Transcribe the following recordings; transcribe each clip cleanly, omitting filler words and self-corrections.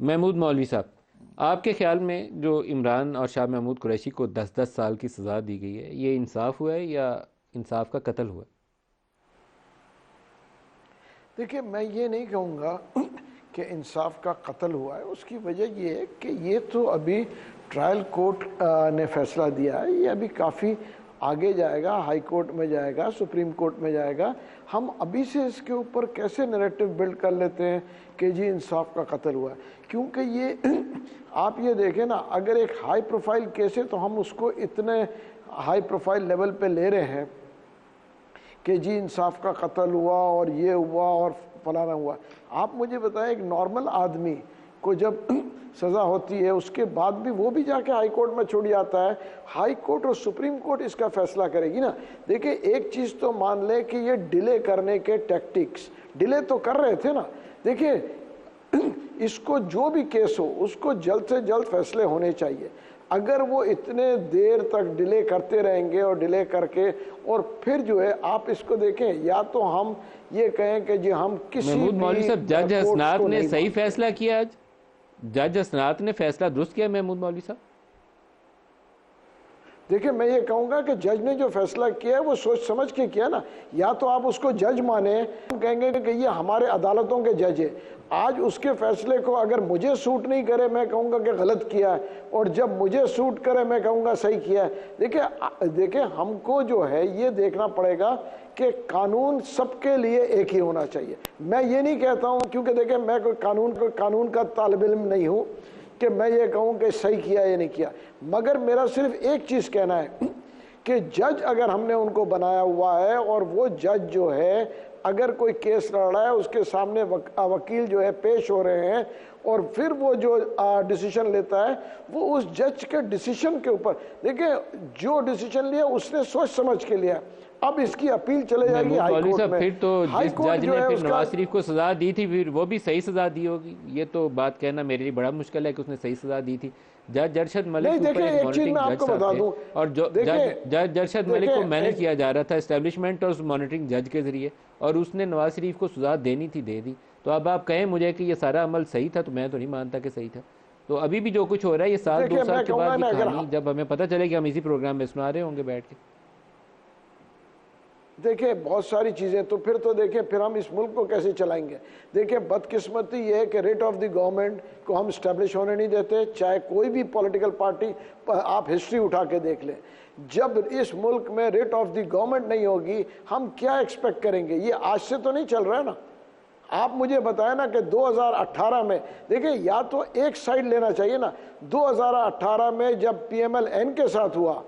महमूद मौलवी साहब, आपके ख्याल में जो इमरान और शाह महमूद कुरैशी को 10-10 साल की सज़ा दी गई है, ये इंसाफ हुआ है या इंसाफ का कत्ल हुआ है? देखिए, मैं ये नहीं कहूँगा कि इंसाफ का कत्ल हुआ है। उसकी वजह ये है कि ये तो अभी ट्रायल कोर्ट ने फैसला दिया है, ये अभी काफ़ी आगे जाएगा, हाई कोर्ट में जाएगा, सुप्रीम कोर्ट में जाएगा। हम अभी से इसके ऊपर कैसे नैरेटिव बिल्ड कर लेते हैं कि जी इंसाफ का कत्ल हुआ है, क्योंकि ये आप ये देखें ना, अगर एक हाई प्रोफाइल केस है तो हम उसको इतने हाई प्रोफाइल लेवल पे ले रहे हैं कि जी इंसाफ का कत्ल हुआ और ये हुआ और फलाना हुआ। आप मुझे बताएं, एक नॉर्मल आदमी को जब सज़ा होती है उसके बाद भी वो भी जाके हाई कोर्ट में छूट जाता है। हाई कोर्ट और सुप्रीम कोर्ट इसका फैसला करेगी ना। देखिए, एक चीज़ तो मान ले कि ये डिले करने के टैक्टिक्स डिले तो कर रहे थे ना। देखिए, इसको जो भी केस हो उसको जल्द से जल्द फैसले होने चाहिए। अगर वो इतने देर तक डिले करते रहेंगे और डिले करके और फिर जो है आप इसको देखें, या तो हम ये कहें कि जी हम किसी महमूद मौलवी साहब, जज हसनात ने सही फैसला किया। आज जज हसनात ने फैसला दुरुस्त किया। महमूद मौलवी साहब, देखिए, मैं ये कहूँगा कि जज ने जो फैसला किया है वो सोच समझ के किया ना। या तो आप उसको जज माने, हम कहेंगे कि ये हमारे अदालतों के जज है। आज उसके फैसले को अगर मुझे सूट नहीं करे मैं कहूँगा कि गलत किया है, और जब मुझे सूट करे मैं कहूँगा सही किया है। देखिए हमको जो है ये देखना पड़ेगा कि कानून सबके लिए एक ही होना चाहिए। मैं ये नहीं कहता हूँ, क्योंकि देखिए मैं कोई कानून का तालिब इल्म नहीं हूँ कि मैं ये कहूँ कि सही किया या नहीं किया, मगर मेरा सिर्फ एक चीज़ कहना है कि जज अगर हमने उनको बनाया हुआ है और वो जज जो है अगर कोई केस लड़ रहा है उसके सामने वकील जो है पेश हो रहे हैं और फिर वो जो डिसीजन लेता है वो उस जज के डिसीजन के ऊपर, देखिए जो डिसीजन लिया उसने सोच समझ के लिया। अब इसकी अपील चले जाएगी हाई कोर्ट में। फिर तो जिस जज ने फिर नवाज शरीफ को सजा दी थी फिर वो भी सही सजा दी होगी। ये तो बात कहना मेरे लिए बड़ा मुश्किल है कि उसने सही सजा दी थी। जज अरशद मलिक एक चीज मैं आपको बता दूं, और जो जज अरशद मलिक को मैनेज किया जा रहा था एस्टेब्लिशमेंट और उस मॉनिटरिंग जज के जरिए, और उसने नवाज शरीफ को सजा देनी थी, दे दी। तो अब आप कहें मुझे कि ये सारा अमल सही था, तो मैं तो नहीं मानता कि सही था। तो अभी भी जो कुछ हो रहा है ये साल 2 साल के बाद की कहानी, जब हमें पता चले कि हम इसी प्रोग्राम में सुना रहे होंगे बैठ के। देखिए बहुत सारी चीज़ें, तो फिर तो देखिए फिर हम इस मुल्क को कैसे चलाएंगे। देखिए बदकिस्मती ये है कि रेट ऑफ द गवर्नमेंट को हम स्टैब्लिश होने नहीं देते, चाहे कोई भी पॉलिटिकल पार्टी, आप हिस्ट्री उठा के देख लें। जब इस मुल्क में रेट ऑफ द गवर्नमेंट नहीं होगी हम क्या एक्सपेक्ट करेंगे। ये आज से तो नहीं चल रहा है ना। आप मुझे बताएं ना कि 2018 में, देखिए या तो एक साइड लेना चाहिए ना। 2018 में जब PMLN के साथ हुआ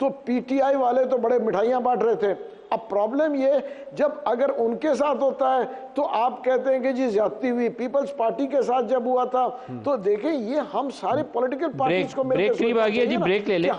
तो PTI वाले तो बड़े मिठाइयाँ बांट रहे थे। अब प्रॉब्लम ये, जब अगर उनके साथ होता है तो आप कहते हैं कि जी ज्यादती हुई। पीपल्स पार्टी के साथ जब हुआ था तो देखें, ये हम सारे पॉलिटिकल पार्टीज को ब्रेक करीब आ गया जी, ब्रेक ले लें।